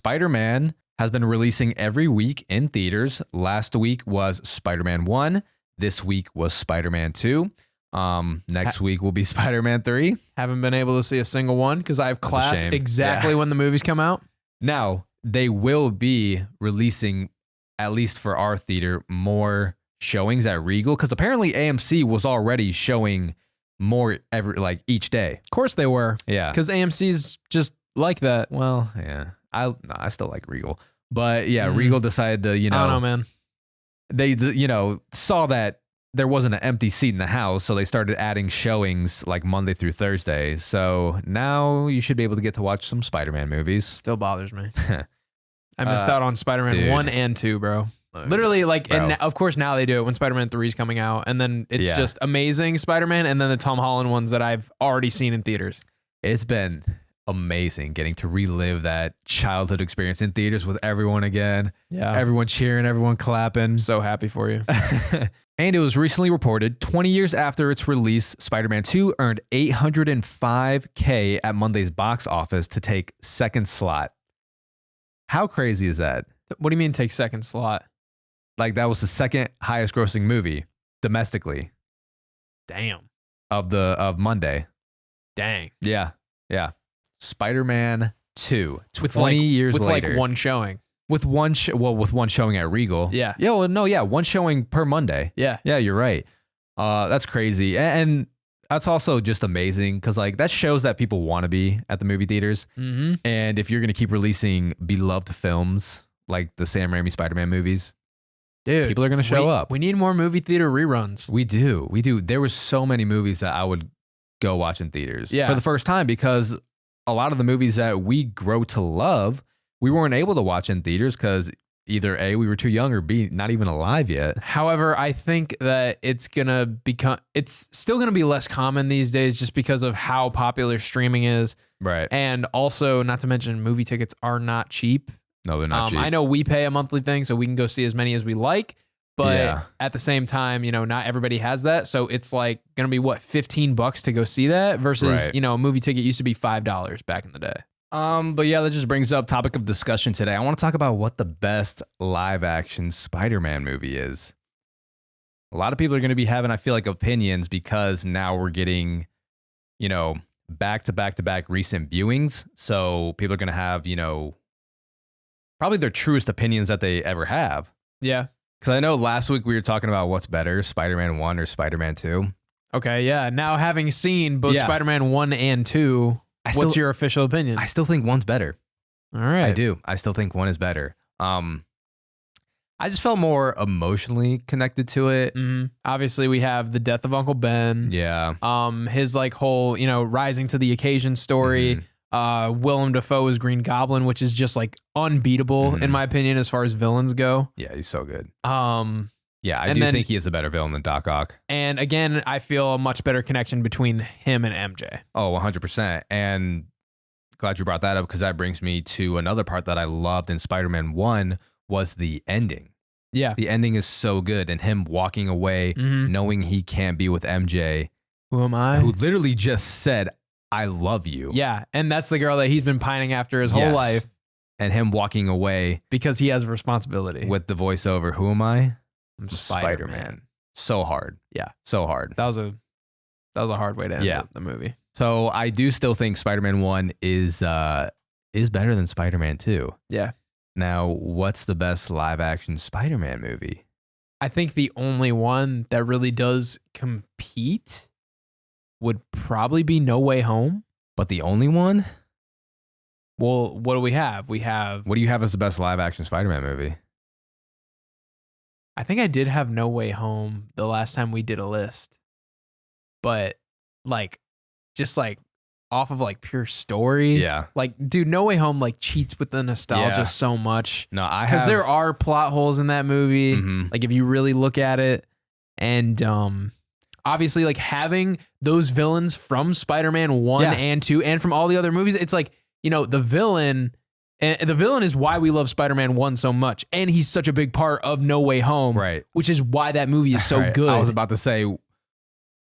Spider-Man has been releasing every week in theaters. Last week was Spider-Man 1. This week was Spider-Man 2. Next week will be Spider-Man 3. Haven't been able to see a single one because I have class exactly when the movies come out. Now, they will be releasing, at least for our theater, more showings at Regal, because apparently AMC was already showing more each day. Of course they were. Yeah. Because AMC's just like that. Well, yeah. I still like Regal. But yeah, Regal decided to, I don't know, man. They, saw that there wasn't an empty seat in the house, so they started adding showings like Monday through Thursday. So now you should be able to get to watch some Spider-Man movies. Still bothers me. I missed out on Spider-Man 1 and 2, bro. Literally, and of course now they do it when Spider-Man 3 is coming out, and then it's just Amazing Spider-Man, and then the Tom Holland ones that I've already seen in theaters. It's been amazing getting to relive that childhood experience in theaters with everyone again. Yeah. Everyone cheering, everyone clapping. So happy for you. And it was recently reported 20 years after its release, Spider-Man 2 earned $805K at Monday's box office to take second slot. How crazy is that? What do you mean take second slot? Like that was the second highest grossing movie domestically. Damn. Of Monday. Dang. Yeah. Spider-Man 2, 20 years later. With like one showing. With one showing at Regal. Yeah. Yeah, well, no, yeah, one showing per Monday. Yeah. Yeah, you're right. That's crazy. And that's also just amazing because like that shows that people want to be at the movie theaters. Mm-hmm. And if you're going to keep releasing beloved films like the Sam Raimi Spider-Man movies, dude, people are going to show up. We need more movie theater reruns. We do. There were so many movies that I would go watch in theaters for the first time because a lot of the movies that we grow to love, we weren't able to watch in theaters because either A, we were too young, or B, not even alive yet. However, I think that it's still going to be less common these days just because of how popular streaming is. Right. And also, not to mention, movie tickets are not cheap. No, they're not cheap. I know we pay a monthly thing, so we can go see as many as we like. But at the same time, not everybody has that. So it's like going to be $15 to go see that versus, a movie ticket used to be $5 back in the day. But yeah, that just brings up topic of discussion today. I want to talk about what the best live action Spider-Man movie is. A lot of people are going to be having, I feel like, opinions because now we're getting, back to back recent viewings. So people are going to have, probably their truest opinions that they ever have. Yeah. Because I know last week we were talking about what's better, Spider-Man 1 or Spider-Man 2. Okay, yeah. Now having seen both Spider-Man 1 and 2, what's your official opinion? I still think 1's better. All right. I do. I still think 1 is better. I just felt more emotionally connected to it. Mm-hmm. Obviously, we have the death of Uncle Ben. Yeah. His whole, rising to the occasion story. Mm-hmm. Willem Dafoe is Green Goblin, which is just like unbeatable in my opinion as far as villains go. Yeah, he's so good. Yeah, I do think he is a better villain than Doc Ock. And again, I feel a much better connection between him and MJ. Oh, 100%. And glad you brought that up because that brings me to another part that I loved in Spider-Man 1 was the ending. Yeah. The ending is so good, and him walking away knowing he can't be with MJ. Who am I? Who literally just said, I love you. Yeah, and that's the girl that he's been pining after his whole life. And him walking away. Because he has a responsibility. With the voiceover, who am I? I'm Spider-Man. So hard. Yeah. So hard. That was a hard way to end the movie. So I do still think Spider-Man 1 is better than Spider-Man 2. Yeah. Now, what's the best live action Spider-Man movie? I think the only one that really does compete would probably be No Way Home. But the only one? Well, what do we have? What do you have as the best live action Spider-Man movie? I think I did have No Way Home the last time we did a list. But just off of pure story. Yeah. Dude, No Way Home cheats with the nostalgia so much. No, because there are plot holes in that movie. Mm-hmm. If you really look at it, and obviously having those villains from Spider-Man 1 and 2 and from all the other movies, it's the villain. And the villain is why we love Spider-Man 1 so much. And he's such a big part of No Way Home. Right. Which is why that movie is so good. I was about to say,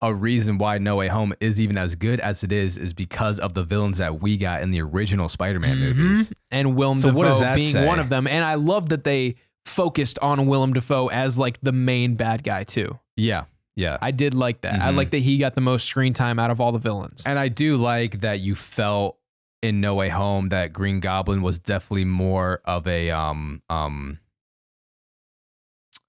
a reason why No Way Home is even as good as it is because of the villains that we got in the original Spider-Man movies. And Willem So what does Dafoe that being say? one of them. And I love that they focused on Willem Dafoe as like the main bad guy too. Yeah. I did like that. I like that he got the most screen time out of all the villains. And I do like that you felt in No Way Home that Green Goblin was definitely more of a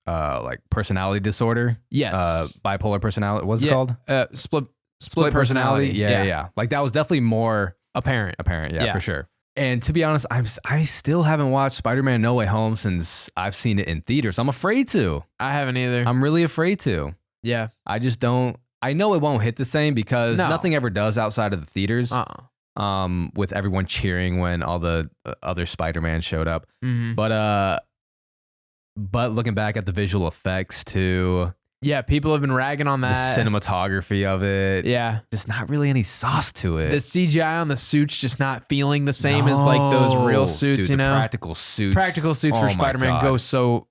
like personality disorder. Yes. Bipolar personality. What's it called? Split personality. Yeah. Like that was definitely more apparent. Yeah, for sure. And to be honest, I still haven't watched Spider-Man No Way Home since I've seen it in theaters. I'm afraid to. I haven't either. I'm really afraid to. Yeah. I just don't. I know it won't hit the same because nothing ever does outside of the theaters. With everyone cheering when all the other Spider-Man showed up. But looking back at the visual effects too. Yeah, people have been ragging on that. The cinematography of it. Yeah. Just not really any sauce to it. The CGI on the suits just not feeling the same as like those real suits, dude, the practical suits. Practical suits for Spider-Man go so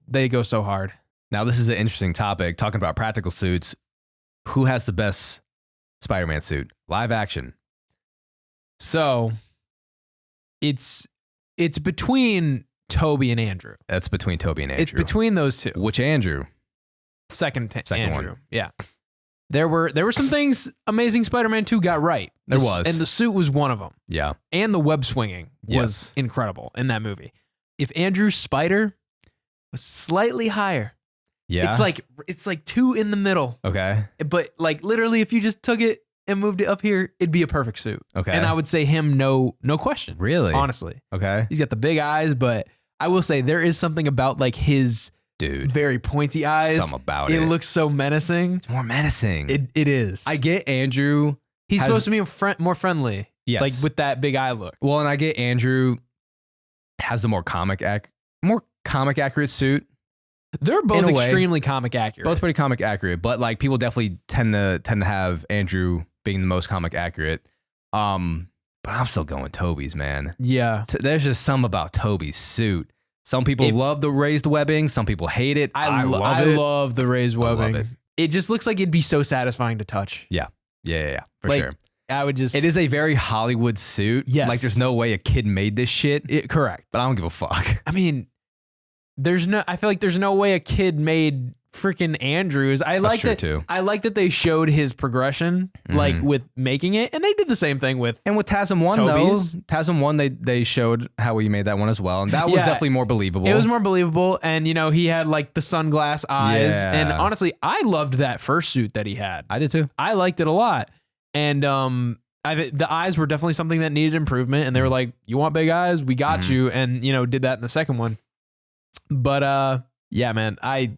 hard. Now this is an interesting topic, talking about practical suits. Who has the best Spider-Man suit? Live action. So it's between Toby and Andrew. That's between Toby and Andrew. It's between those two. Which Andrew? Second Andrew. one. Yeah. There were some things Amazing Spider-Man 2 got right. There was. And the suit was one of them. Yeah. And the web swinging was incredible in that movie. If Andrew's spider was slightly higher. Yeah. It's like 2 in the middle. Okay. But like literally if you just took it and moved it up here, it'd be a perfect suit. Okay. And I would say him no question. Really? Honestly. Okay. He's got the big eyes, but I will say there is something about like his very pointy eyes. Something about it. It looks so menacing. It's more menacing. It is. I get Andrew. He's supposed to be more friendly. Yes. Like with that big eye look. Well, and I get Andrew has the more comic accurate suit. They're both extremely comic accurate. Both pretty comic accurate, but like people definitely tend to have Andrew being the most comic accurate. But I'm still going Toby's, man. Yeah. There's just some about Toby's suit. Some people love the raised webbing. Some people hate it. I love it. I love the raised webbing. It just looks like it'd be so satisfying to touch. Yeah. For like, sure. I would just. It is a very Hollywood suit. Yes. Like there's no way a kid made this shit. Correct. But I don't give a fuck. I mean, I feel like there's no way a kid made freaking Andrews. I like that they showed his progression, like with making it, and they did the same thing with. And with TASM 1 Toby's. though, TASM 1 they showed how he made that one as well, and that was definitely more believable. It was more believable, and he had like the sunglass eyes, and honestly, I loved that first suit that he had. I did too. I liked it a lot, and the eyes were definitely something that needed improvement, and they were like, "You want big eyes? We got you," and did that in the second one. But yeah, man, I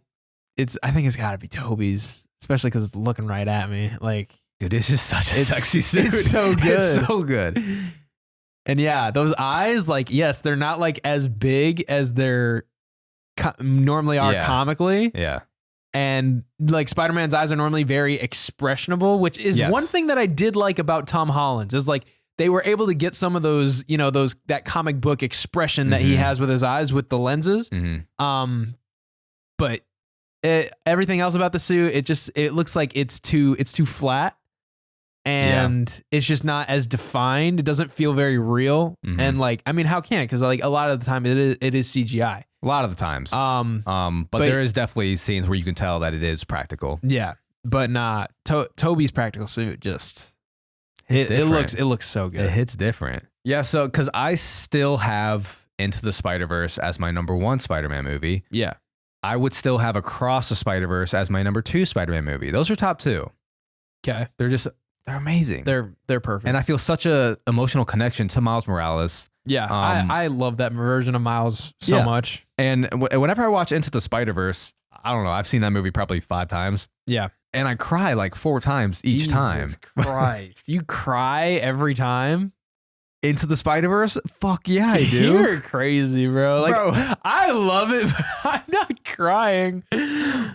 think it's got to be Toby's, especially because it's looking right at me. Like, dude, it's just such a sexy suit. It's so good. It's so good. And yeah, those eyes, like, yes, they're not like as big as they're normally are comically. Yeah. And like Spider-Man's eyes are normally very expressionable, which is one thing that I did like about Tom Holland's is like they were able to get some of those, that comic book expression that he has with his eyes with the lenses. But everything else about the suit, it looks like it's too flat, and it's just not as defined. It doesn't feel very real, and like, I mean, how can it? Because like a lot of the time it is CGI. A lot of the times, but there is definitely scenes where you can tell that it is practical. Yeah, but not Toby's practical suit. Just it looks so good. It hits different. Yeah, so because I still have Into the Spider-Verse as my number 1 Spider-Man movie. Yeah. I would still have Across the Spider-Verse as my number 2 Spider-Man movie. Those are top 2. Okay. They're amazing. They're perfect. And I feel such a emotional connection to Miles Morales. Yeah. I love that version of Miles so much. And whenever I watch Into the Spider-Verse, I don't know, I've seen that movie probably 5 times. Yeah. And I cry like 4 times each time. Jesus Christ. You cry every time? Into the Spider-Verse? Fuck yeah, I do. You're crazy, bro. Like, I love it, but I'm not crying.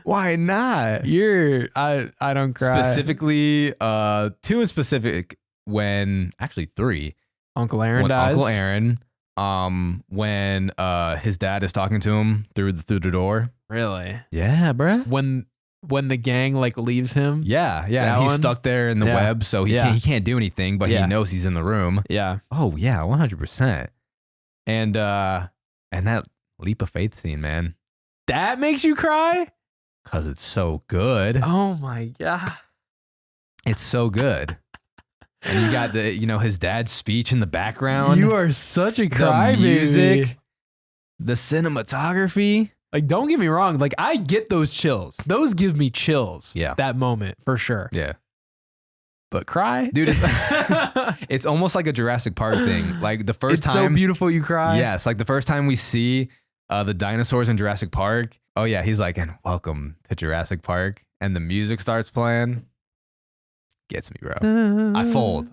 Why not? I don't cry. Specifically, 2 in specific when, actually 3. Uncle Aaron dies. Uncle Aaron, when his dad is talking to him through the door. Really? Yeah, bruh. When when the gang like leaves him. Yeah, yeah. That And he's one? stuck there in the Yeah. web, so he can't do anything, but he knows he's in the room. Yeah. Oh yeah, 100%. And that leap of faith scene, man, That makes you cry? because it's so good. Oh my God. It's so good. And you got the his dad's speech in the background. You are such a the crybaby. music, the cinematography. Like, don't get me wrong. Like, I get those chills. Those give me chills. Yeah. That moment for sure. Yeah. But cry? Dude, it's almost like a Jurassic Park thing. Like the first It's time. so beautiful you cry. Yes, like the first time we see the dinosaurs in Jurassic Park. Oh yeah, he's like, and welcome to Jurassic Park, and the music starts playing. Gets me, bro. I fold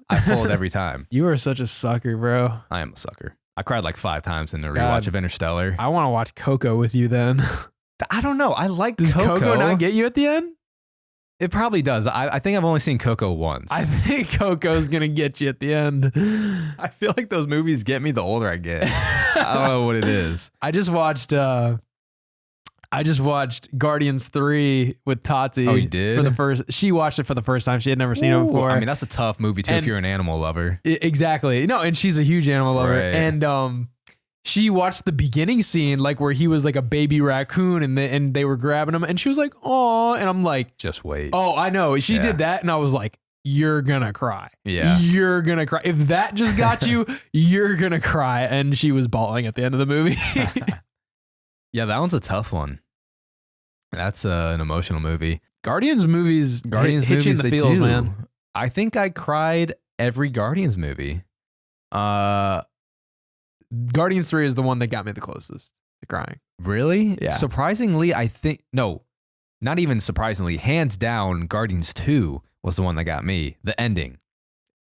every time. You are such a sucker, bro. I am a sucker. I cried like 5 times in the rewatch God. of Interstellar. I want to watch Coco with you then. I don't know. I like Does Coco. Coco not get you at the end? It probably does. I think I've only seen Coco once. I think Coco's going to get you at the end. I feel like those movies get me the older I get. I don't know what it is. I just watched Guardians 3 with Tati. Oh, you did? She watched it for the first time. She had never seen it before. I mean, that's a tough movie too if you're an animal lover. Exactly. No, and she's a huge animal lover. Right. And she watched the beginning scene, like where he was like a baby raccoon and they were grabbing him, and she was like, "Oh," and I'm like, just wait. "Oh, I know." She did that, and I was like, "You're gonna cry. Yeah, you're gonna cry. If that just got you, you're gonna cry." And she was bawling at the end of the movie. Yeah, that one's a tough one. That's an emotional movie. Guardians movies hit you in the they feels, do. man. I think I cried every Guardians movie. Guardians 3 is the one that got me the closest to crying. Really? Yeah. Surprisingly, I think no, not even surprisingly. Hands down, Guardians 2 was the one that got me. The ending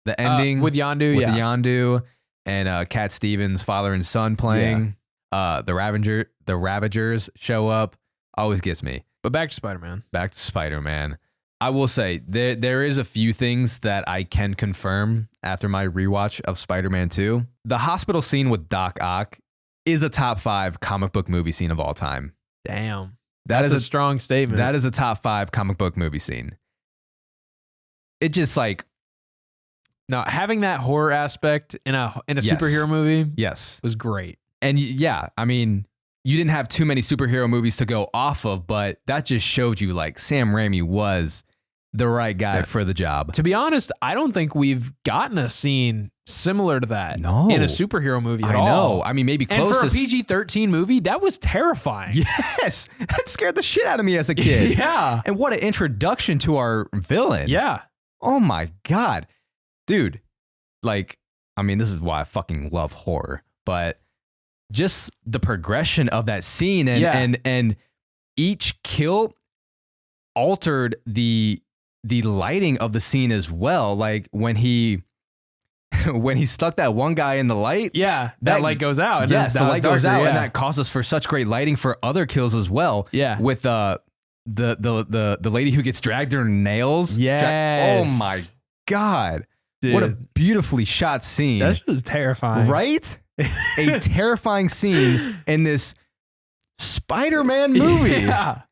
with Yondu, with Yondu and Cat Stevens, father and son playing. The Ravagers show up. Always gets me. But back to Spider-Man. Back to Spider-Man. I will say there is a few things that I can confirm after my rewatch of Spider-Man 2. The hospital scene with Doc Ock is a top 5 comic book movie scene of all time. Damn. That's a strong statement. That is a top 5 comic book movie scene. It just like no, having that horror aspect in a Yes. superhero movie yes. was great. And yeah, I mean, you didn't have too many superhero movies to go off of, but that just showed you like Sam Raimi was the right guy for the job. To be honest, I don't think we've gotten a scene similar to that in a superhero movie at all. I know. I mean, maybe closest. And for a PG-13 movie, that was terrifying. Yes. That scared the shit out of me as a kid. Yeah. And what an introduction to our villain. Yeah. Oh my God. Dude, like, I mean, this is why I fucking love horror, but just the progression of that scene and each kill altered the lighting of the scene as well. Like when he stuck that one guy in the light. Yeah. That light goes out. And yes, the light goes darker, out, and that causes for such great lighting for other kills as well. Yeah. With the lady who gets dragged through nails. Yes. Oh my God. Dude. What a beautifully shot scene. That shit was terrifying. Right? A terrifying scene in this Spider-Man movie. Yeah.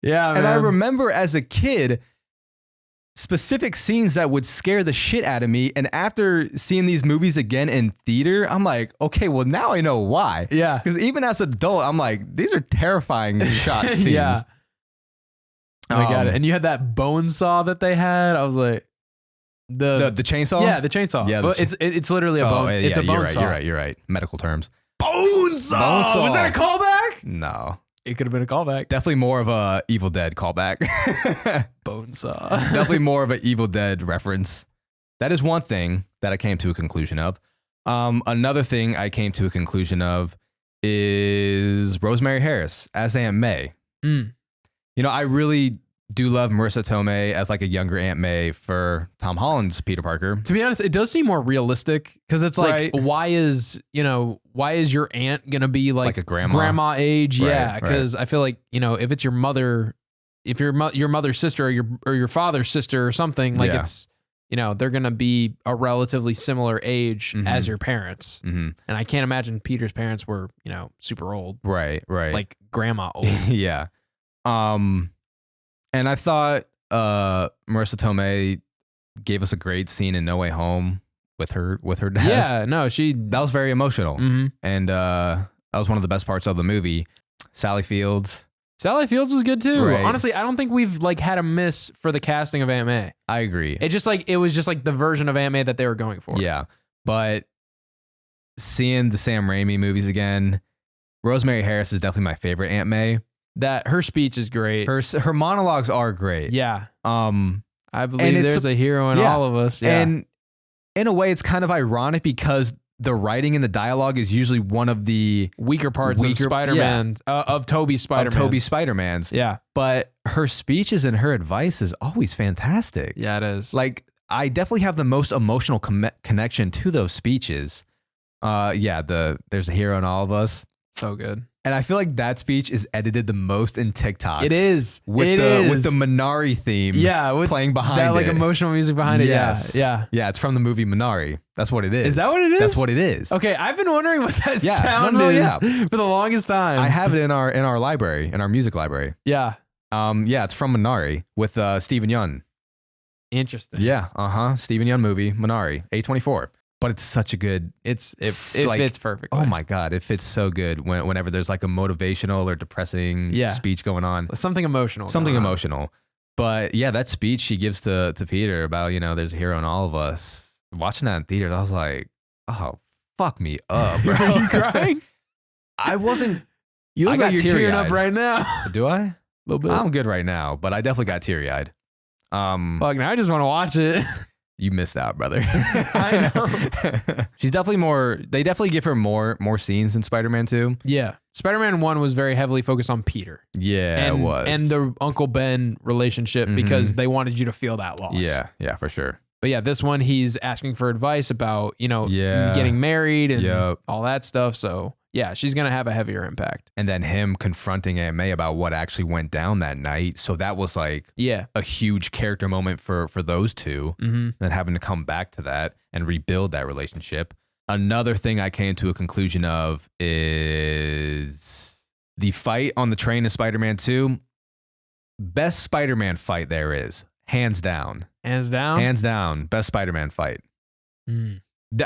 Yeah, man. And I remember as a kid, specific scenes that would scare the shit out of me. And after seeing these movies again in theater, I'm like, okay, well, now I know why. Yeah. Because even as an adult, I'm like, these are terrifying shot scenes. Yeah. Oh my God. And you had that bone saw that they had. I was like, the chainsaw? Yeah, the chainsaw. Yeah, but it's literally a bone. Yeah, it's a bone you're saw. You're right. Medical terms. Bone saw. Was that a callback? No. It could have been a callback. Definitely more of a Evil Dead callback. Bone saw. Definitely more of an Evil Dead reference. That is one thing that I came to a conclusion of. Another thing I came to a conclusion of is Rosemary Harris as Aunt May. Mm. You know, I really do love Marissa Tomei as like a younger Aunt May for Tom Holland's Peter Parker. To be honest, it does seem more realistic because it's like, why is your aunt gonna be like a grandma age? Right, yeah, because I feel like, if it's your mother, if your mother's sister or your father's sister or something, like it's, they're gonna be a relatively similar age as your parents. Mm-hmm. And I can't imagine Peter's parents were, super old. Right. Like grandma old. Yeah. And I thought Marissa Tomei gave us a great scene in No Way Home with her death. Yeah, no, that was very emotional. Mm-hmm. And that was one of the best parts of the movie. Sally Fields was good too. Right. Honestly, I don't think we've like had a miss for the casting of Aunt May. I agree. It was just like the version of Aunt May that they were going for. Yeah. But seeing the Sam Raimi movies again, Rosemary Harris is definitely my favorite Aunt May. That her speech is great. Her monologues are great. Yeah. I believe and there's a hero in all of us. Yeah. And in a way, it's kind of ironic because the writing and the dialogue is usually one of the weaker parts of Spider-Man, of Tobey's Spider-Mans. Yeah. But her speeches and her advice is always fantastic. Yeah, it is. Like, I definitely have the most emotional connection to those speeches. There's a hero in all of us. So good. And I feel like that speech is edited the most in TikToks. It is. With the Minari theme playing behind that, it. like emotional music behind yes. it. Yeah. Yeah, it's from the movie Minari. That's what it is. Is that what it is? That's what it is. Okay, I've been wondering what that sound is for the longest time. I have it in our library, in our music library. Yeah. It's from Minari with Stephen Yeun. Interesting. Yeah, Stephen Yeun movie, Minari, A24. But it's such a good. It fits perfectly. Oh my god, it fits so good. Whenever there's like a motivational or depressing speech going on, something emotional. But yeah, that speech she gives to Peter about there's a hero in all of us. Watching that in theaters, I was like, oh fuck me up, bro. Are you crying? I wasn't. You look like you're tearing up right now. Do I? A little bit. I'm good right now, but I definitely got teary eyed. Fuck, now I just want to watch it. You missed out, brother. I know. She's definitely more. They definitely give her more scenes in Spider-Man 2. Yeah, Spider-Man 1 was very heavily focused on Peter. Yeah, it was, and the Uncle Ben relationship because they wanted you to feel that loss. Yeah, for sure. But yeah, this one he's asking for advice about getting married and all that stuff. So yeah, she's gonna have a heavier impact. And then him confronting Aunt May about what actually went down that night. So that was like a huge character moment for those two. And having to come back to that and rebuild that relationship. Another thing I came to a conclusion of is the fight on the train in Spider-Man 2. Best Spider-Man fight there is. Hands down. Hands down? Hands down. Best Spider-Man fight.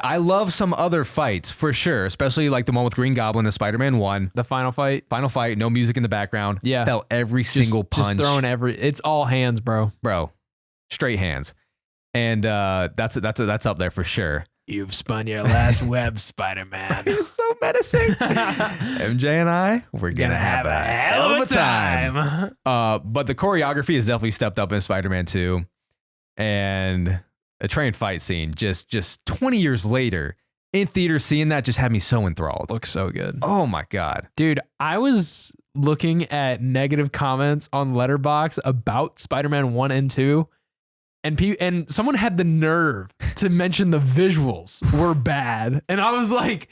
I love some other fights for sure, especially like the one with Green Goblin in Spider-Man 1. The final fight, no music in the background. Yeah. Felt every single punch. Just throwing it's all hands, bro. Straight hands. And that's up there for sure. You've spun your last web, Spider-Man. You're so menacing. MJ and I, we're gonna have a hell of a time. But the choreography has definitely stepped up in Spider-Man 2. And a train fight scene, just 20 years later, in theaters, seeing that just had me so enthralled. Looks so good. Oh my God. Dude, I was looking at negative comments on Letterboxd about Spider-Man 1 and 2. And someone had the nerve to mention the visuals were bad. And I was like,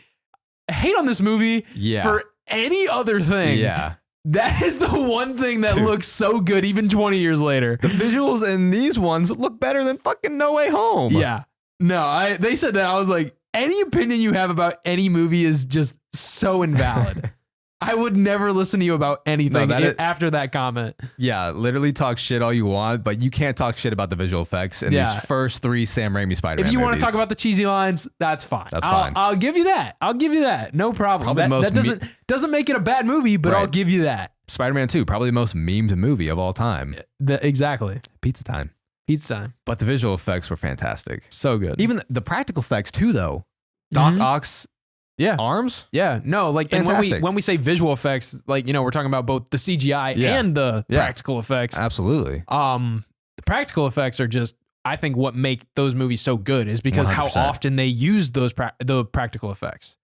hate on this movie for any other thing. Yeah. That is the one thing that looks so good even 20 years later. The visuals in these ones look better than fucking No Way Home. Yeah. No, they said that. I was like, any opinion you have about any movie is just so invalid. I would never listen to you about anything after that comment. Yeah, literally talk shit all you want, but you can't talk shit about the visual effects in these first 3 Sam Raimi Spider-Man If you movies. want to talk about the cheesy lines, that's fine. That's fine. I'll give you that. No problem. That doesn't make it a bad movie, but I'll give you that. Spider-Man 2, probably the most memed movie of all time. Exactly. Pizza time. But the visual effects were fantastic. So good. Even the practical effects too, though. Doc Ock's arms? Yeah. No, like, and when we say visual effects, like, we're talking about both the CGI and the practical effects. Absolutely. The practical effects are just, I think, what make those movies so good is because 100%. How often they use the practical effects.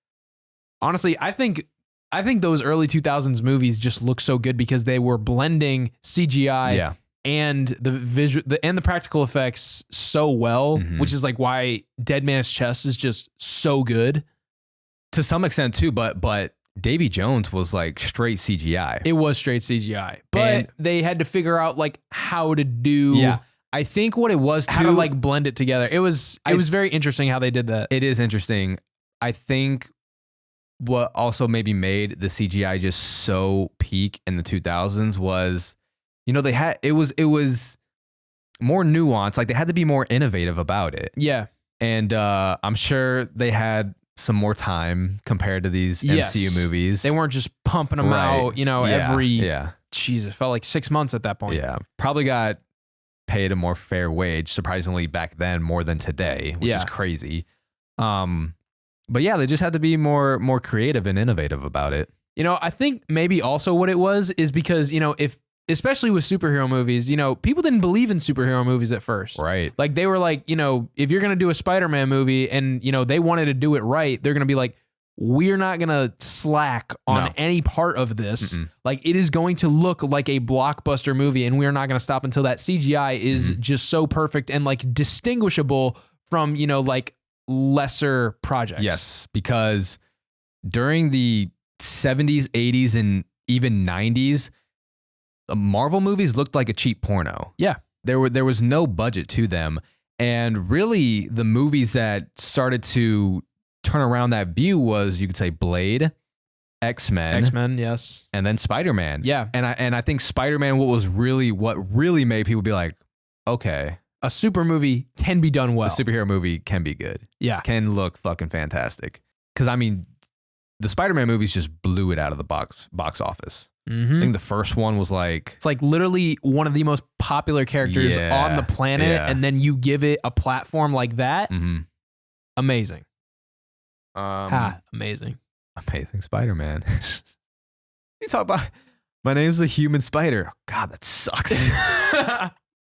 Honestly, I think those early 2000s movies just look so good because they were blending CGI and the practical effects so well, which is like why Dead Man's Chest is just so good. To some extent too, but Davy Jones was like straight CGI. It was straight CGI, but they had to figure out like how to do. Yeah, I think what it was how to like blend it together. It was very interesting how they did that. It is interesting. I think what also maybe made the CGI just so peak in the 2000s was they had it was more nuanced. Like they had to be more innovative about it. Yeah. And I'm sure they had some more time compared to these MCU movies. They weren't just pumping them out, every jeez, it felt like 6 months at that point. Yeah. Probably got paid a more fair wage, surprisingly back then more than today, which is crazy. But yeah, they just had to be more creative and innovative about it. I think maybe also what it was is because, if especially with superhero movies, people didn't believe in superhero movies at first. Right. Like they were like, if you're going to do a Spider-Man movie and, they wanted to do it right, they're going to be like, we're not going to slack on any part of this. Mm-mm. Like it is going to look like a blockbuster movie and we're not going to stop until that CGI is just so perfect and like distinguishable from, like lesser projects. Yes, because during the 70s, 80s, and even 90s, the Marvel movies looked like a cheap porno. Yeah. There was no budget to them. And really the movies that started to turn around that view was, you could say, Blade, X-Men, yes. And then Spider-Man. Yeah. And I think Spider-Man what really made people be like, okay, a super movie can be done well. A superhero movie can be good. Yeah. Can look fucking fantastic. Cuz I mean, the Spider-Man movies just blew it out of the box office. Mm-hmm. I think the first one was like... It's like literally one of the most popular characters on the planet, and then you give it a platform like that. Mm-hmm. Amazing. Amazing. Amazing Spider-Man. You talk about... My name's the Human Spider. God, that sucks.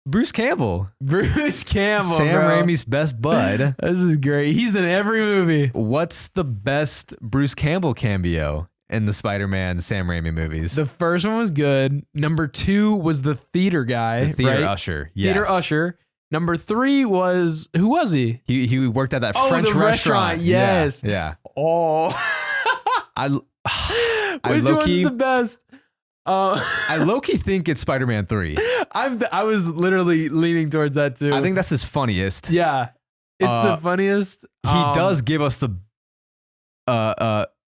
Bruce Campbell. Sam Raimi's best bud. This is great. He's in every movie. What's the best Bruce Campbell cameo in the Spider-Man Sam Raimi movies? The first one was good. Number 2 was the theater guy. The theater right? usher. Yes. Theater usher. Number 3 was, who was he? He worked at that French restaurant. Yes. Yeah. Oh. Which one's the best? I low-key think it's Spider-Man 3. I was literally leaning towards that too. I think that's his funniest. Yeah. It's the funniest. He does give us the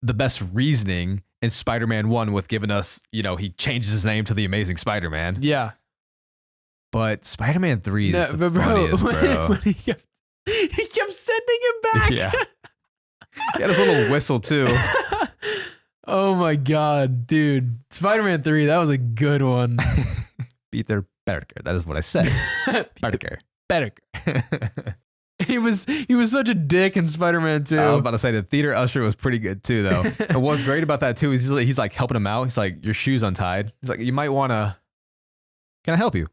best reasoning in Spider-Man 1 with giving us, he changes his name to the Amazing Spider-Man. Yeah. But Spider-Man 3 is the funniest, bro. When he kept sending him back. Yeah. He had his little whistle too. Oh my God, dude. Spider-Man 3, that was a good one. Peter Parker. That is what I said. Parker. He was such a dick in Spider-Man 2. I was about to say the theater usher was pretty good too, though. And what's great about that too is he's like helping him out. He's like, your shoe's untied. He's like, you might want to, can I help you?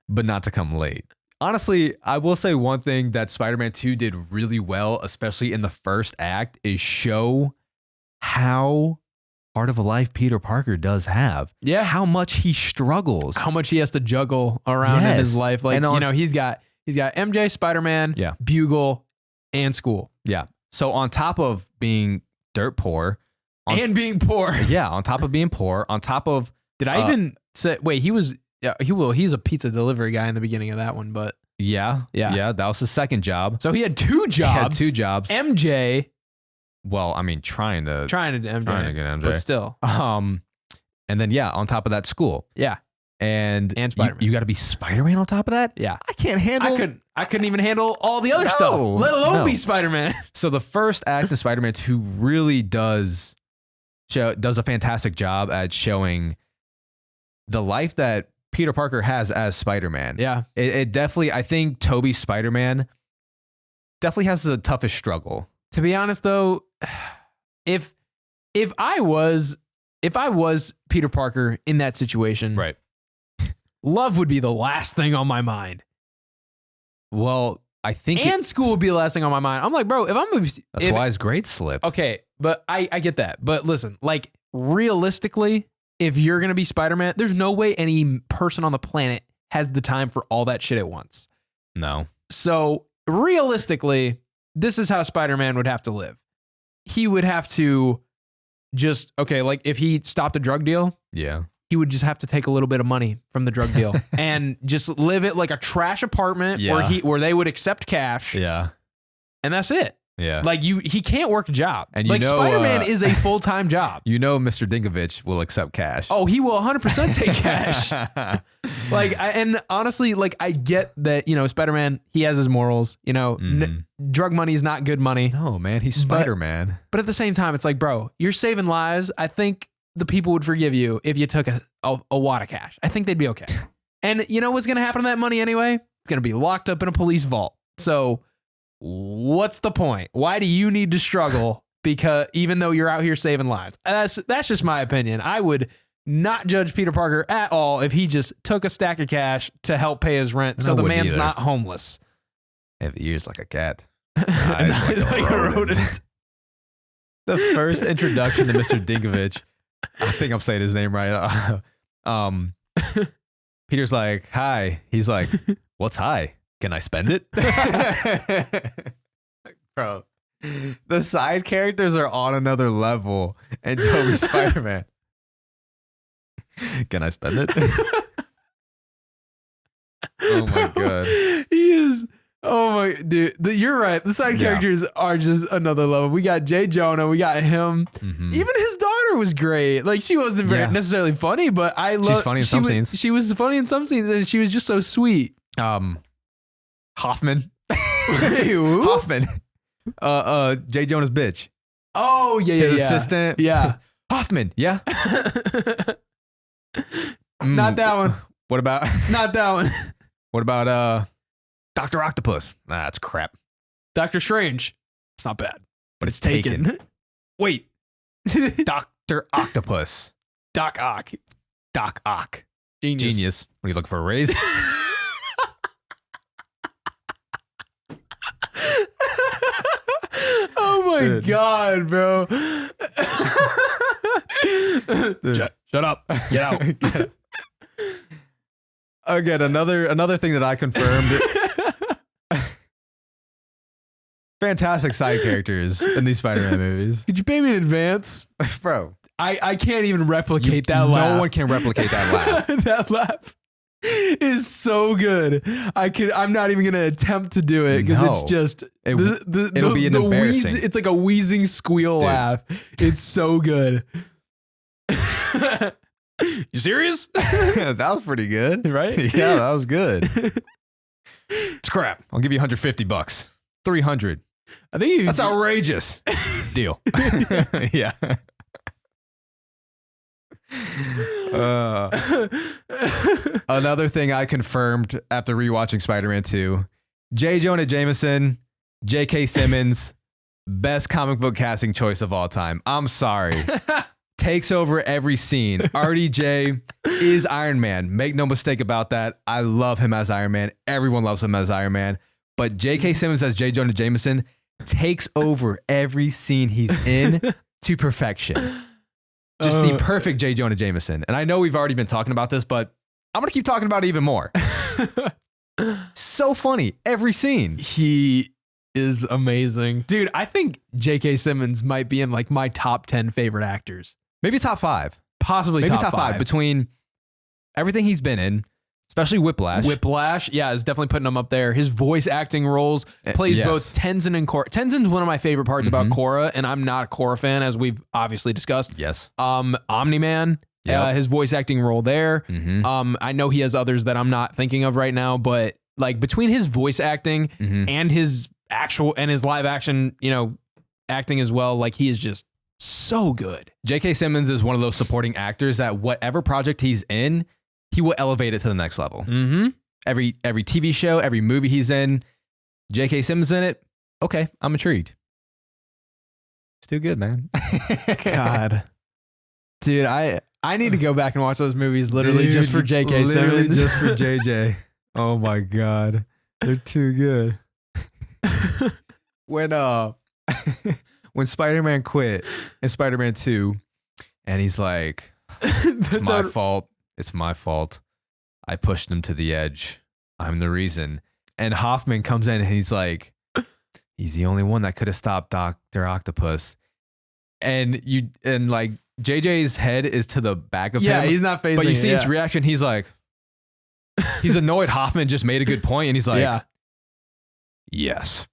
But not to come late. Honestly, I will say one thing that Spider-Man 2 did really well, especially in the first act, is show how hard of a life Peter Parker does have. Yeah. How much he struggles. How much he has to juggle around in his life. Like, he's got MJ, Spider-Man, Bugle, and school. Yeah. So on top of being dirt poor. Being poor. Yeah. On top of being poor. On top of... Did I even say... Wait, he's a pizza delivery guy in the beginning of that one, but... Yeah. That was his second job. So he had 2 jobs. MJ... Well, I mean, trying to get MJ, but still. And then on top of that, school. Yeah, and Spider-Man. You got to be Spider-Man on top of that. Yeah, I can't handle. I couldn't even handle all the other stuff, let alone be Spider-Man. So the first act of Spider-Man 2 really does a fantastic job at showing the life that Peter Parker has as Spider-Man. Yeah, it definitely. I think Tobey's Spider-Man definitely has the toughest struggle. To be honest, though, if I was Peter Parker in that situation, right, love would be the last thing on my mind. Well, I think school would be the last thing on my mind. I'm like, bro, that's why his grades slipped. Okay, but I get that. But listen, like realistically, if you're gonna be Spider-Man, there's no way any person on the planet has the time for all that shit at once. No. So realistically, this is how Spider-Man would have to live. He would have to just, like if he stopped a drug deal, he would just have to take a little bit of money from the drug deal and just live it like a trash apartment where they would accept cash. Yeah. And that's it. Yeah. Like he can't work a job. And like Spider-Man is a full-time job. Mr. Dinklage will accept cash. Oh, he will 100% take cash. And honestly, like I get that, Spider-Man, he has his morals, drug money is not good money. No, man, he's Spider-Man. But at the same time, it's like, bro, you're saving lives. I think the people would forgive you if you took a wad of cash. I think they'd be okay. And you know what's going to happen to that money anyway? It's going to be locked up in a police vault. So what's the point? Why do you need to struggle? Because even though you're out here saving lives, that's just my opinion. I would not judge Peter Parker at all if he just took a stack of cash to help pay his rent, so the man's not homeless. Have ears like a cat. Eyes like a rodent. The first introduction to Mr. Dinklage, I think I'm saying his name right. Peter's like, "Hi." He's like, "What's hi? Can I spend it?" Bro, the side characters are on another level. And Toby's Spider-Man. Can I spend it? Oh my god. He is. Oh my dude. You're right. The side characters are just another level. We got Jay Jonah. We got him. Mm-hmm. Even his daughter was great. Like she wasn't very necessarily funny, but she's funny in some scenes. She was funny in some scenes, and she was just so sweet. Hoffman. Wait, Hoffman. Jay Jonah's bitch. Oh yeah, his assistant. Yeah. Hoffman. Yeah. Not that one. What about? Not that one. What about Dr. Octopus? Nah, that's crap. Doctor Strange. It's not bad, but it's taken. Wait. Dr. Octopus. Doc Ock. Doc Ock. Genius. What are you looking for, a raise? Oh my god, bro. Shut up. Get out. Again, another thing that I confirmed. Fantastic side characters in these Spider-Man movies. Could you pay me in advance? Bro. I can't even replicate that laugh. No one can replicate that laugh. That laugh is so good. I'm not even gonna attempt to do it because it's just it'll be embarrassing. It's like a wheezing squeal laugh. It's so good. You serious? That was pretty good, right? Yeah, that was good. It's crap. I'll give you $150. 300. I think that's outrageous. Deal. Yeah. Another thing I confirmed after rewatching Spider-Man 2, J. Jonah Jameson, J.K. Simmons, best comic book casting choice of all time. I'm sorry. Takes over every scene. RDJ is Iron Man. Make no mistake about that. I love him as Iron Man. Everyone loves him as Iron Man. But J.K. Simmons as J. Jonah Jameson takes over every scene he's in to perfection. Just the perfect J. Jonah Jameson. And I know we've already been talking about this, but I'm going to keep talking about it even more. So funny. Every scene. He is amazing. Dude, I think J.K. Simmons might be in like my top 10 favorite actors. Maybe top 5. Possibly maybe top 5. Between everything he's been in, especially Whiplash. Whiplash, yeah, is definitely putting him up there. His voice acting roles, plays both Tenzin and Korra. Tenzin's one of my favorite parts about Korra, and I'm not a Korra fan, as we've obviously discussed. Yes. Omni-Man, his voice acting role there. I know he has others that I'm not thinking of right now, but like between his voice acting and his his live action, acting as well, like he is just so good. J.K. Simmons is one of those supporting actors that whatever project he's in, he will elevate it to the next level. Every TV show, every movie he's in, J.K. Simmons in it. Okay, I'm intrigued. It's too good, man. God, dude, I need to go back and watch those movies literally just for J.K. Simmons, just for JJ. Oh my God, they're too good. When Spider-Man quit in Spider-Man 2, and he's like, "It's my fault. It's my fault. I pushed him to the edge. I'm the reason." And Hoffman comes in and he's like, he's the only one that could have stopped Dr. Octopus. And like JJ's head is to the back of him. Yeah, he's not facing. But you see his reaction. He's like, he's annoyed. Hoffman just made a good point, and he's like, yes.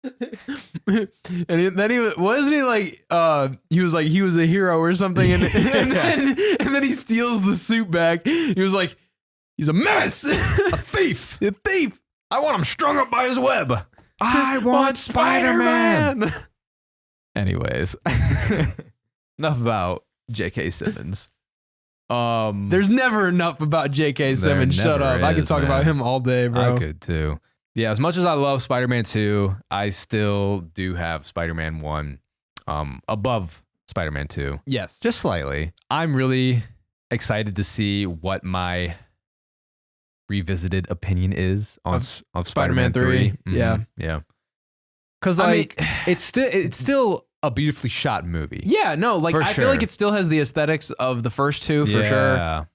then he wasn't he like he was like he was a hero or something, and then he steals the suit back. He was like, he's a menace, A thief. a thief. I want him strung up by his web. I want Spider-Man. Anyways, enough about J.K. Simmons. There's never enough about J.K. Simmons. Shut up. I could talk about him all day, bro. I could too. Yeah, as much as I love Spider-Man 2, I still do have Spider-Man 1 above Spider-Man 2. Yes. Just slightly. I'm really excited to see what my revisited opinion is on Spider-Man 3. Mm-hmm. Yeah. Yeah. Because it's still a beautifully shot movie. Yeah, no, like For I sure. feel like it still has the aesthetics of the first two for sure.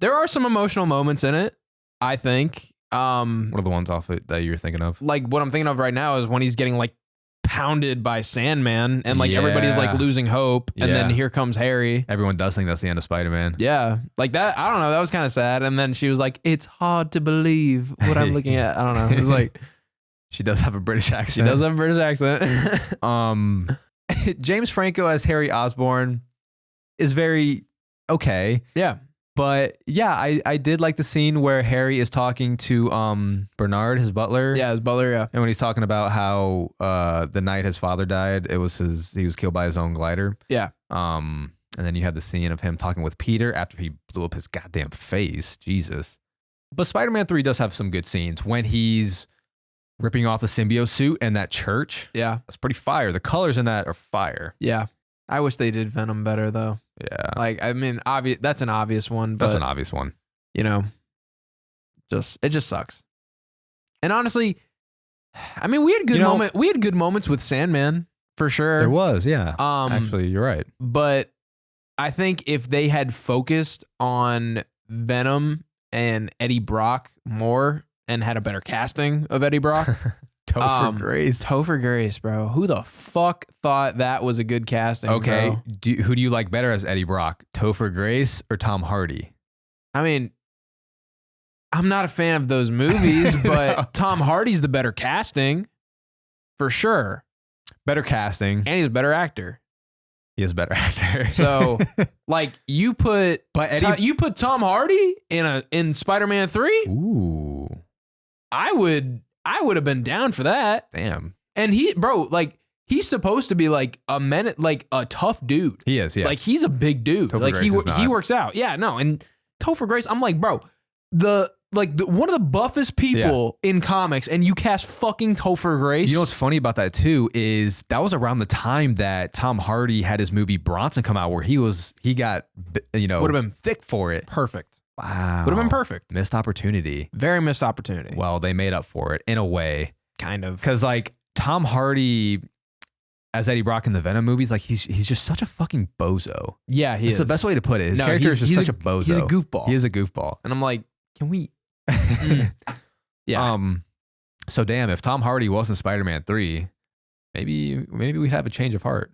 There are some emotional moments in it, I think. What are the ones off it that you're thinking of? Like what I'm thinking of right now is when he's getting like pounded by Sandman and like everybody's like losing hope, and then here comes Harry. Everyone does think that's the end of Spider-Man. Yeah, like that. I don't know. That was kind of sad. And then she was like, "It's hard to believe what I'm looking at." I don't know. It was like she does have a British accent. She does have a British accent. James Franco as Harry Osborn is very okay. Yeah. But yeah, I did like the scene where Harry is talking to Bernard, his butler. Yeah, his butler, yeah. And when he's talking about how the night his father died, he was killed by his own glider. Yeah. And then you have the scene of him talking with Peter after he blew up his goddamn face. Jesus. But Spider-Man 3 does have some good scenes when he's ripping off the symbiote suit and that church. Yeah. That's pretty fire. The colors in that are fire. Yeah. I wish they did Venom better though. Yeah. Like, I mean, that's an obvious one. But, That's an obvious one. You know, it just sucks. And honestly, I mean, we had good moments with Sandman for sure. There was, yeah. Actually, you're right. But I think if they had focused on Venom and Eddie Brock more and had a better casting of Eddie Brock. Topher Grace. Topher Grace, bro. Who the fuck thought that was a good casting? Okay. Bro? Who do you like better as Eddie Brock? Topher Grace or Tom Hardy? I mean, I'm not a fan of those movies, but Tom Hardy's the better casting for sure. Better casting. And he's a better actor. He is a better actor. So, like, you put Tom Hardy in Spider-Man 3? Ooh. I would have been down for that. Damn. And he's supposed to be like a tough dude. He is, yeah. Like he's a big dude. Topher like Grace he works out. Yeah, no. And Topher Grace, I'm like, bro, one of the buffest people in comics, and you cast fucking Topher Grace. You know what's funny about that too is that was around the time that Tom Hardy had his movie Bronson come out, where he got would have been thick for it. Perfect. Wow. Would have been perfect. Missed opportunity. Very missed opportunity. Well, they made up for it in a way. Kind of. Because like Tom Hardy as Eddie Brock in the Venom movies, like he's just such a fucking bozo. Yeah, he is. It's the best way to put it. His character is just such a bozo. He's a goofball. He is a goofball. And I'm like, can we? Yeah. So damn, if Tom Hardy wasn't Spider-Man 3, maybe we'd have a change of heart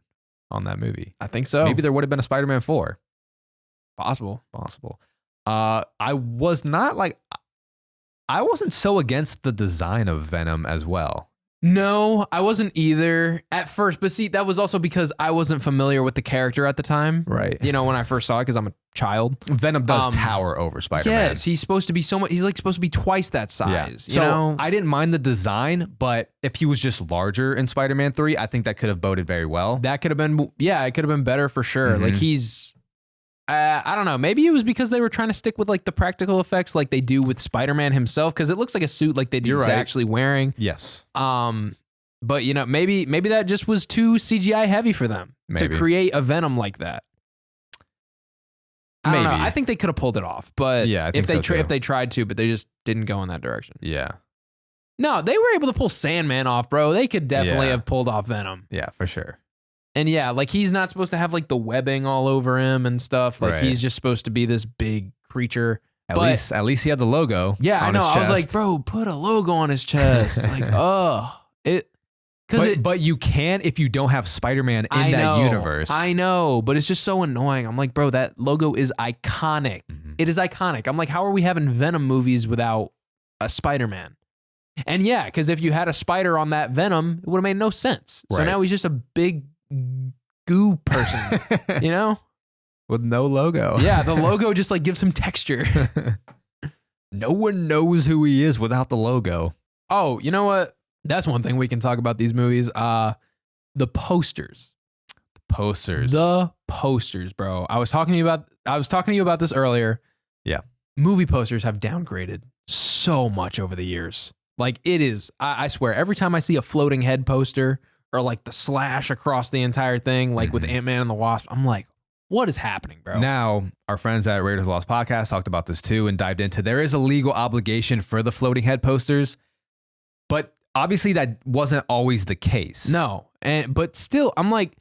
on that movie. I think so. Maybe there would have been a Spider-Man 4. Possible. I wasn't so against the design of Venom as well. No, I wasn't either at first. But see, that was also because I wasn't familiar with the character at the time. Right. You know, when I first saw it, because I'm a child. Venom does tower over Spider-Man. Yes, he's supposed to be he's like supposed to be twice that size. Yeah. You So know? I didn't mind the design, but if he was just larger in Spider-Man 3, I think that could have boded very well. That could have been, it could have been better for sure. Mm-hmm. Like he's, I don't know. Maybe it was because they were trying to stick with like the practical effects like they do with Spider-Man himself, because it looks like a suit like he's actually wearing. Yes. But you know, maybe that just was too CGI heavy for them to create a Venom like that. I don't know. I think they could have pulled it off, but yeah, I think if they tried to, but they just didn't go in that direction. Yeah. No, they were able to pull Sandman off, bro. They could definitely have pulled off Venom. Yeah, for sure. And yeah, like he's not supposed to have like the webbing all over him and stuff. Like he's just supposed to be this big creature. At least he had the logo. Yeah, on I know. his chest. I was like, bro, put a logo on his chest. Like, but you can if you don't have Spider-Man in that universe. I know, but it's just so annoying. I'm like, bro, that logo is iconic. Mm-hmm. It is iconic. I'm like, how are we having Venom movies without a Spider-Man? And yeah, because if you had a spider on that Venom, it would have made no sense. So Right. now he's just a big goo person, you know? With no logo. Yeah, the logo just like gives him texture. No one knows who he is without the logo. Oh, you know what? That's one thing we can talk about these movies. The posters. Posters. The posters, bro. I was talking to you about this earlier. Yeah. Movie posters have downgraded so much over the years. Like it is, I swear, every time I see a floating head poster or like the slash across the entire thing, like with Ant-Man and the Wasp, I'm like, what is happening, bro? Now, our friends at Raiders of the Lost Podcast talked about this too and dived into there is a legal obligation for the floating head posters, but obviously that wasn't always the case. No, but still, I'm like,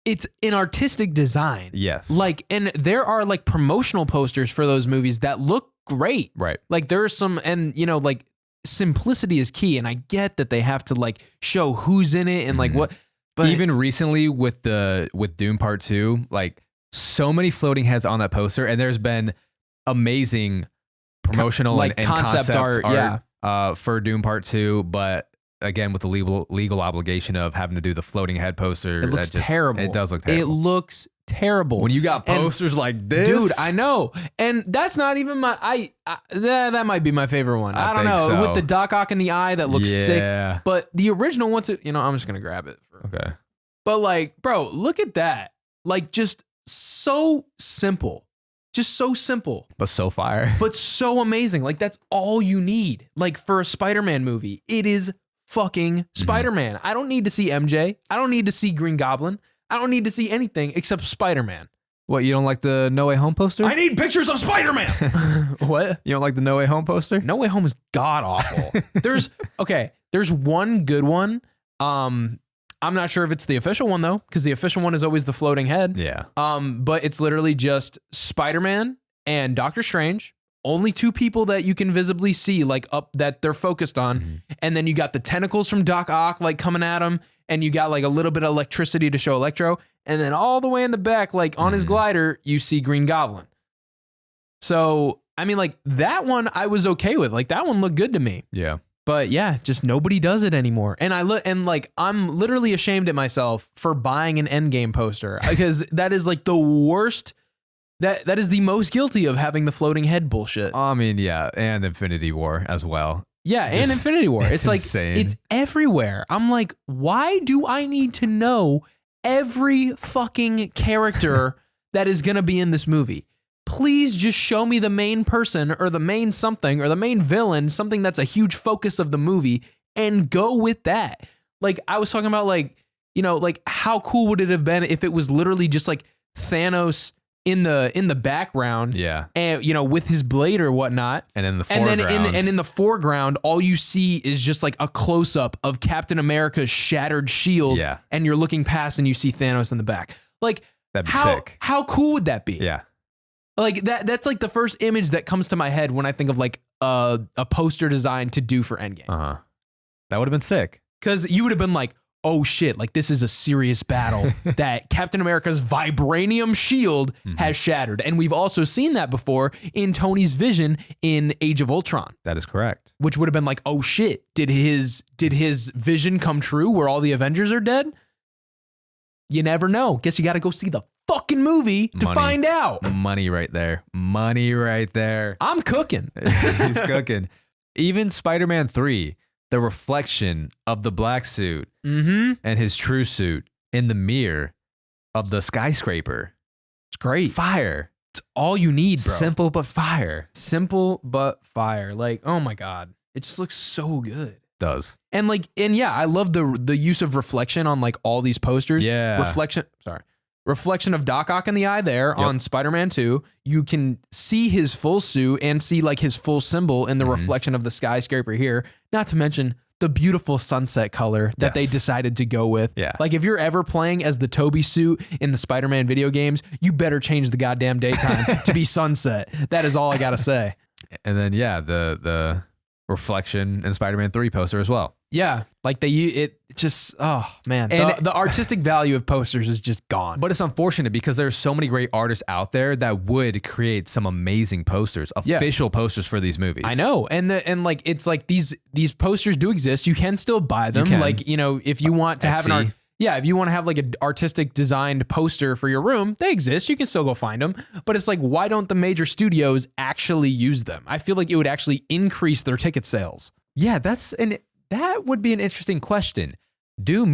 it's an artistic design. Yes. Like, and there are like promotional posters for those movies that look great. Right. Like there are some, and you know, like simplicity is key. And I get that they have to like show who's in it and like what, but even recently with Doom Part 2, like so many floating heads on that poster, and there's been amazing promotional like and concept art, yeah. For Doom Part 2, but again with the legal obligation of having to do the floating head poster. It looks terrible. It does look terrible. It looks terrible. When you got posters like this. Dude, I know. And that's not even my that might be my favorite one. I don't know. so. With the Doc Ock in the eye that looks sick. Yeah. But the original one too, I'm just gonna grab it. Okay. But like, bro, look at that. Like just so simple. Just so simple. But so fire. But so amazing. Like that's all you need. Like for a Spider-Man movie. It is fucking Spider-Man. I don't need to see MJ. I don't need to see Green Goblin. I don't need to see anything except Spider-Man. What, you don't like the No Way Home poster? I need pictures of Spider-Man. What? You don't like the No Way Home poster? No Way Home is god awful. There's one good one. I'm not sure if it's the official one though, because the official one is always the floating head. Yeah. But it's literally just Spider-Man and Doctor Strange. Only two people that you can visibly see, like up that they're focused on. And then you got the tentacles from Doc Ock like coming at him. And you got like a little bit of electricity to show Electro. And then all the way in the back, like on his glider, you see Green Goblin. So, I mean, like that one I was okay with. Like that one looked good to me. Yeah. But yeah, just nobody does it anymore. And I'm literally ashamed at myself for buying an Endgame poster because that is like the worst. That is the most guilty of having the floating head bullshit. I mean, yeah, and Infinity War as well. Yeah, and Infinity War. It's like, insane. It's everywhere. I'm like, why do I need to know every fucking character that is going to be in this movie? Please just show me the main person or the main something or the main villain, something that's a huge focus of the movie, and go with that. Like, I was talking about, like, like how cool would it have been if it was literally just like Thanos in the background, yeah, and with his blade or whatnot, and in the foreground, in the foreground, all you see is just like a close up of Captain America's shattered shield, yeah, and you're looking past and you see Thanos in the back. Like, that'd be sick. How cool would that be? Yeah, like that's like the first image that comes to my head when I think of like a poster design to do for Endgame. That would have been sick because you would have been like, oh shit, like this is a serious battle that Captain America's vibranium shield has shattered. And we've also seen that before in Tony's vision in Age of Ultron. That is correct. Which would have been like, oh shit, did his vision come true where all the Avengers are dead? You never know. Guess you got to go see the fucking movie to find out. Money right there. Money right there. I'm cooking. He's cooking. Even Spider-Man 3, the reflection of the black suit and his true suit in the mirror of the skyscraper. It's great. Fire. It's all you need, bro. Simple but fire. Simple but fire. Like, oh my God. It just looks so good. Does. And yeah, I love the use of reflection on like all these posters. Yeah. Reflection of Doc Ock in the eye there on Spider-Man 2. You can see his full suit and see like his full symbol in the reflection of the skyscraper here. Not to mention the beautiful sunset color that they decided to go with. Yeah. Like if you're ever playing as the Toby suit in the Spider-Man video games, you better change the goddamn daytime to be sunset. That is all I got to say. And then, yeah, the reflection in Spider-Man 3 poster as well. Yeah, like it just, oh man, And the artistic value of posters is just gone. But it's unfortunate because there's so many great artists out there that would create some amazing posters, official posters for these movies. I know, and like it's like these posters do exist. You can still buy them. Like, you know, if you want to have if you want to have like an artistic designed poster for your room, they exist. You can still go find them. But it's like, why don't the major studios actually use them? I feel like it would actually increase their ticket sales. Yeah, that would be an interesting question. Can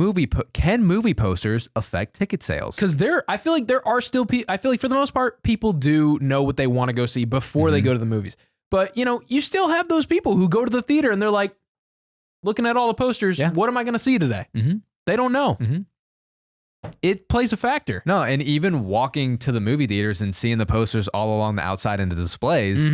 movie posters affect ticket sales? Because I feel like there are still I feel like for the most part, people do know what they want to go see before they go to the movies. But, you know, you still have those people who go to the theater and they're like, looking at all the posters, what am I going to see today? They don't know. It plays a factor. No, and even walking to the movie theaters and seeing the posters all along the outside and the displays,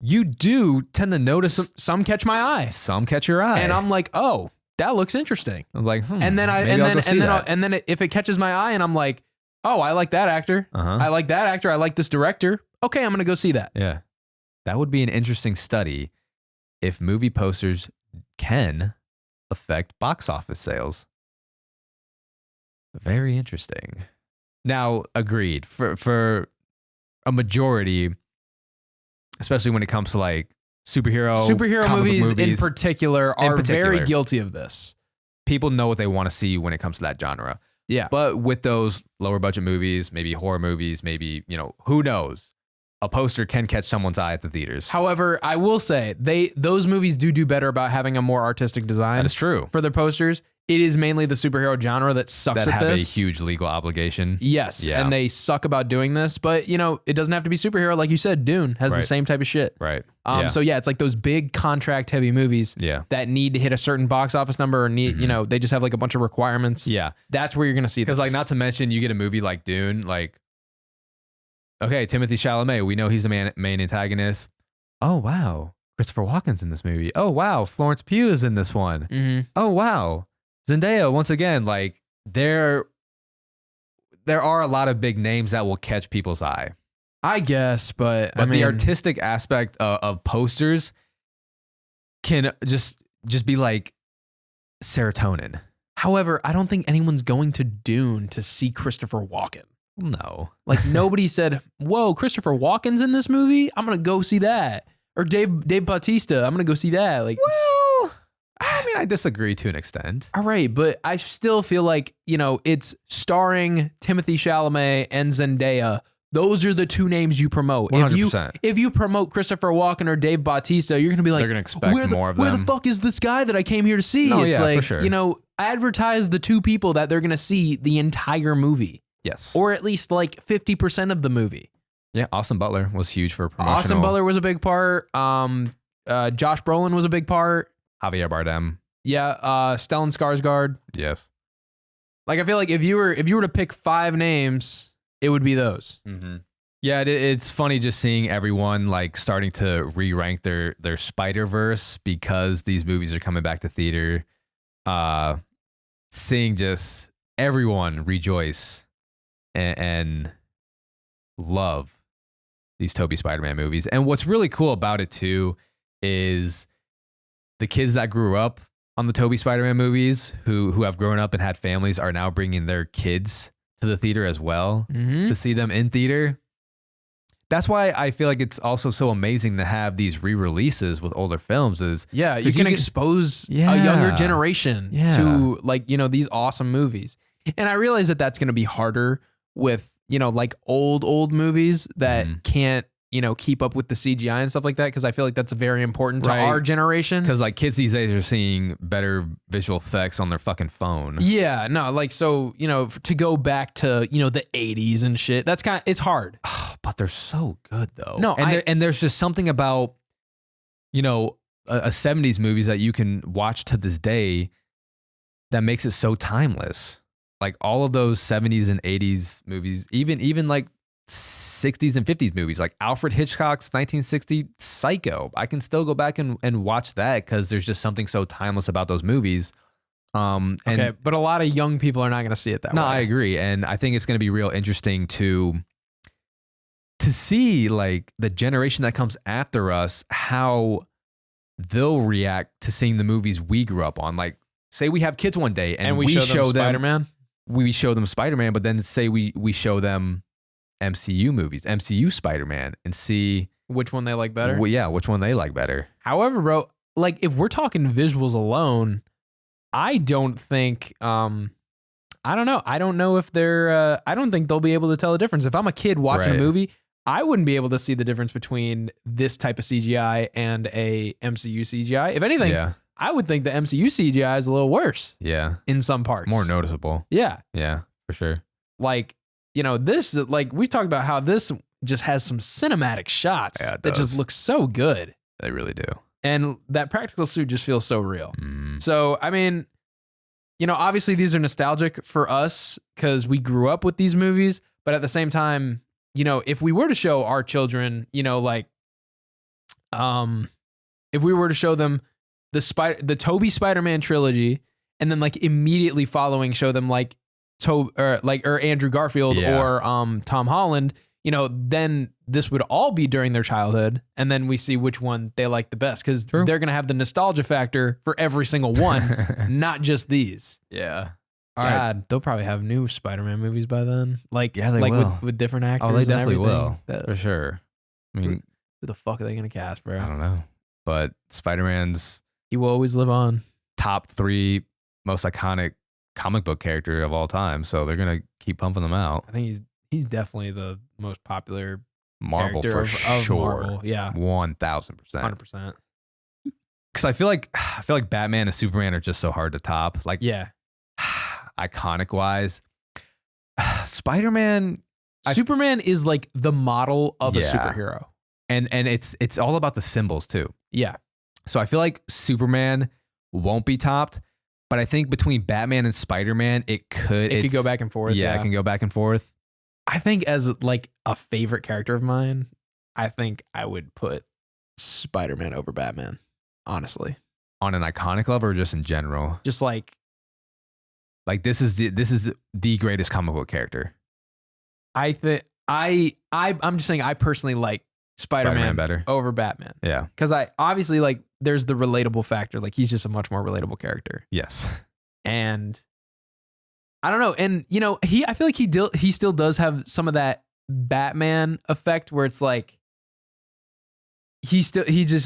you do tend to notice some catch my eye. Some catch your eye. And I'm like, oh, that looks interesting. I'm like, and then if it catches my eye and I'm like, oh, I like that actor. I like that actor. I like this director. Okay, I'm going to go see that. Yeah. That would be an interesting study if movie posters can affect box office sales. Very interesting. Now, agreed. For a majority, especially when it comes to like superhero movies in particular are very guilty of this. People know what they want to see when it comes to that genre. Yeah. But with those lower budget movies, maybe horror movies, maybe, you know, who knows? A poster can catch someone's eye at the theaters. However, I will say those movies do better about having a more artistic design. That is true. For their posters. It is mainly the superhero genre that sucks at this. That have a huge legal obligation. Yes, and they suck about doing this. But, you know, it doesn't have to be superhero. Like you said, Dune has the same type of shit. Right. So, yeah, it's like those big contract-heavy movies that need to hit a certain box office number or need, you know, they just have like a bunch of requirements. Yeah. That's where you're going to see this. Because, like, not to mention, you get a movie like Dune, like, okay, Timothée Chalamet, we know he's the main antagonist. Oh, wow. Christopher Walken's in this movie. Oh, wow. Florence Pugh is in this one. Oh, wow. Zendaya, once again, like there are a lot of big names that will catch people's eye. I guess, but I mean, the artistic aspect of posters can just be like serotonin. However, I don't think anyone's going to Dune to see Christopher Walken. No. Like nobody said, whoa, Christopher Walken's in this movie? I'm going to go see that. Or Dave Bautista, I'm going to go see that. Like, well, I mean, I disagree to an extent. All right, but I still feel like, you know, it's starring Timothée Chalamet and Zendaya. Those are the two names you promote. 100%. If you promote Christopher Walken or Dave Bautista, you're going to be like, they're going to expect more of them. Where the fuck is this guy that I came here to see? No, it's like, for sure. You know, advertise the two people that they're going to see the entire movie. Yes. Or at least like 50% of the movie. Yeah, Austin Butler was huge for promotional. Austin Butler was a big part. Josh Brolin was a big part. Javier Bardem. Yeah, Stellan Skarsgård. Yes. Like I feel like if you were to pick 5 names, it would be those. Mm-hmm. Yeah, it's funny just seeing everyone like starting to re-rank their Spider-Verse because these movies are coming back to theater. Seeing just everyone rejoice and love these Tobey Spider-Man movies. And what's really cool about it too is the kids that grew up on the Tobey Spider-Man movies who have grown up and had families are now bringing their kids to the theater as well to see them in theater. That's why I feel like it's also so amazing to have these re-releases with older films is you can expose a younger generation to like, you know, these awesome movies. And I realize that that's going to be harder with, you know, like old movies that can't, you know, keep up with the CGI and stuff like that. Cause I feel like that's very important to our generation. Cause like kids these days are seeing better visual effects on their fucking phone. Yeah, no, like, so, you know, to go back to, you know, the 80s and shit, that's it's hard. But they're so good though. No, and there's just something about, you know, a 70s movies that you can watch to this day that makes it so timeless. Like all of those 70s and 80s movies, even like 60s and 50s movies, like Alfred Hitchcock's 1960 Psycho. I can still go back and watch that because there's just something so timeless about those movies. Okay, but a lot of young people are not going to see it that way. No, I agree. And I think it's going to be real interesting to see like the generation that comes after us, how they'll react to seeing the movies we grew up on. Like, say we have kids one day and we show them Spider-Man. We show them Spider-Man, but then say we show them MCU movies, MCU Spider-Man, and see which one they like better. Well, yeah, which one they like better. However, bro, like if we're talking visuals alone, I don't think I don't know. I don't know if they're I don't think they'll be able to tell the difference. If I'm a kid watching a movie, I wouldn't be able to see the difference between this type of CGI and a MCU CGI. If anything, I would think the MCU CGI is a little worse. Yeah. In some parts. More noticeable. Yeah. Yeah, for sure. Like, you know, this, like, we've talked about how this just has some cinematic shots that just look so good. They really do. And that practical suit just feels so real. Mm. So, I mean, you know, obviously these are nostalgic for us because we grew up with these movies. But at the same time, you know, if we were to show our children, you know, like, if we were to show them the Tobey Spider-Man trilogy, and then like immediately following show them like Andrew Garfield or Tom Holland, you know, then this would all be during their childhood, and then we see which one they like the best because they're gonna have the nostalgia factor for every single one, not just these. Yeah. God, they'll probably have new Spider-Man movies by then. Like, they like will. With different actors. Oh, they definitely will. For sure. I mean, who the fuck are they gonna cast, bro? I don't know. But Spider-Man's he will always live on. Top 3 most iconic comic book character of all time. So they're gonna keep pumping them out. I think he's definitely the most popular Marvel for of sure. Marvel. Yeah. 1000%. 100%. Because I feel like Batman and Superman are just so hard to top. Like, yeah. Iconic wise, Spider-Man, Superman is like the model of a superhero, and it's all about the symbols too. Yeah. So I feel like Superman won't be topped, but I think between Batman and Spider-Man, it could go back and forth. Yeah, it can go back and forth. I think as like a favorite character of mine, I think I would put Spider-Man over Batman. Honestly, on an iconic level or just in general, just like this is the greatest comic book character. I think I'm just saying I personally like Spider-Man better over Batman. Yeah, because I obviously like there's the relatable factor. Like he's just a much more relatable character. Yes, and I don't know, and you know I feel like he still does have some of that Batman effect where it's like he's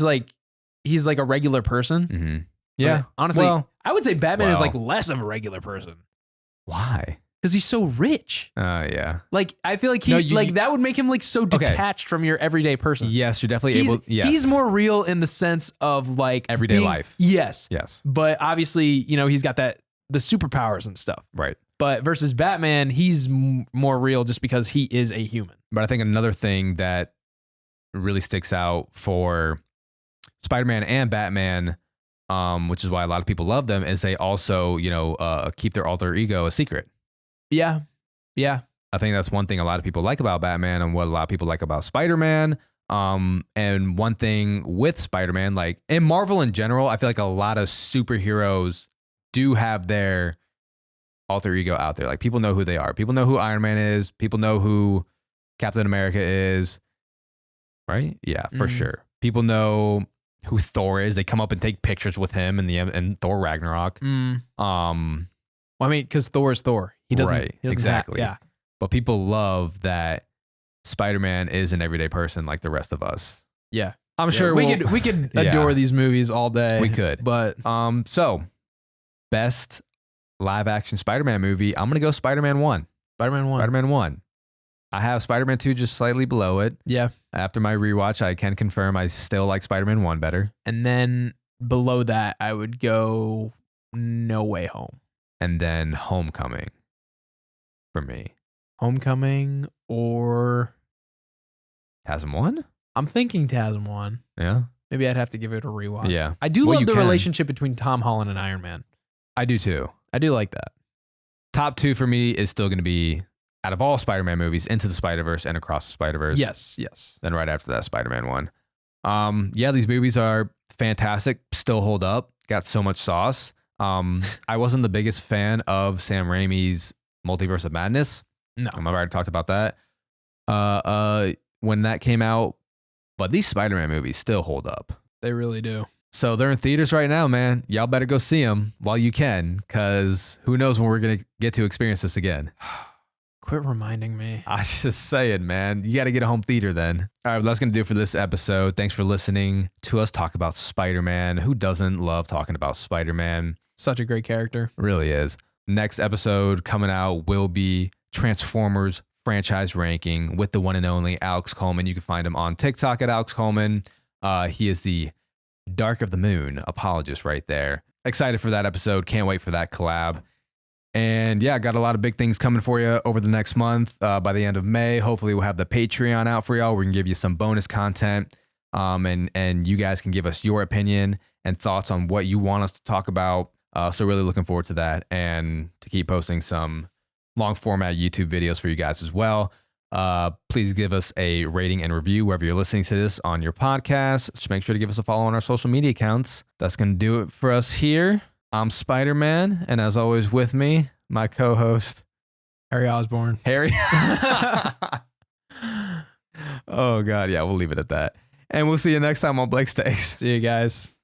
like a regular person. Mm-hmm. Yeah, but honestly, I would say Batman is like less of a regular person. Why? Because he's so rich. Yeah. Like I feel like that would make him like so detached from your everyday person. Yes, you're definitely able. Yes. He's more real in the sense of like everyday life. Yes. Yes. But obviously, you know, he's got the superpowers and stuff. Right. But versus Batman, he's more real just because he is a human. But I think another thing that really sticks out for Spider-Man and Batman, which is why a lot of people love them, is they also, you know, keep their alter ego a secret. Yeah. Yeah. I think that's one thing a lot of people like about Batman and what a lot of people like about Spider-Man. And one thing with Spider-Man, like in Marvel in general, I feel like a lot of superheroes do have their alter ego out there. Like people know who they are. People know who Iron Man is. People know who Captain America is. Right? Yeah, for sure. People know who Thor is. They come up and take pictures with him in Thor Ragnarok. Well, I mean, because Thor is Thor. He doesn't. Right. He doesn't Exactly. Yeah. But people love that Spider-Man is an everyday person like the rest of us. Yeah. I'm sure we could adore these movies all day. We could. But so best live action Spider-Man movie, I'm gonna go Spider-Man 1. Spider-Man 1. I have Spider-Man 2 just slightly below it. Yeah. After my rewatch, I can confirm I still like Spider-Man 1 better. And then below that, I would go No Way Home. And then Homecoming for me. Homecoming or TASM 1? I'm thinking TASM 1. Yeah. Maybe I'd have to give it a rewatch. Yeah. I do love the relationship between Tom Holland and Iron Man. I do too. I do like that. Top 2 for me is still going to be, out of all Spider-Man movies, Into the Spider-Verse and Across the Spider-Verse. Yes. Then right after that, Spider-Man 1. Yeah, these movies are fantastic. Still hold up. Got so much sauce. I wasn't the biggest fan of Sam Raimi's Multiverse of Madness. No. I've already talked about that. When that came out, but these Spider-Man movies still hold up. They really do. So they're in theaters right now, man. Y'all better go see them while you can, because who knows when we're going to get to experience this again. Quit reminding me. I was just saying, man. You got to get a home theater then. All right, that's going to do it for this episode. Thanks for listening to us talk about Spider-Man. Who doesn't love talking about Spider-Man? Such a great character. Really is. Next episode coming out will be Transformers franchise ranking with the one and only Alex Coleman. You can find him on TikTok at Alex Coleman. He is the Dark of the Moon apologist right there. Excited for that episode. Can't wait for that collab. And yeah, got a lot of big things coming for you over the next month. By the end of May, hopefully we'll have the Patreon out for y'all. We can give you some bonus content. And you guys can give us your opinion and thoughts on what you want us to talk about. So really looking forward to that, and to keep posting some long format YouTube videos for you guys as well. Please give us a rating and review wherever you're listening to this on your podcast. Just make sure to give us a follow on our social media accounts. That's going to do it for us here. I'm Spider-Man, and as always with me, my co-host, Harry Osborn. Harry. Oh, God. Yeah, we'll leave it at that. And we'll see you next time on Blake's Takes. See you guys.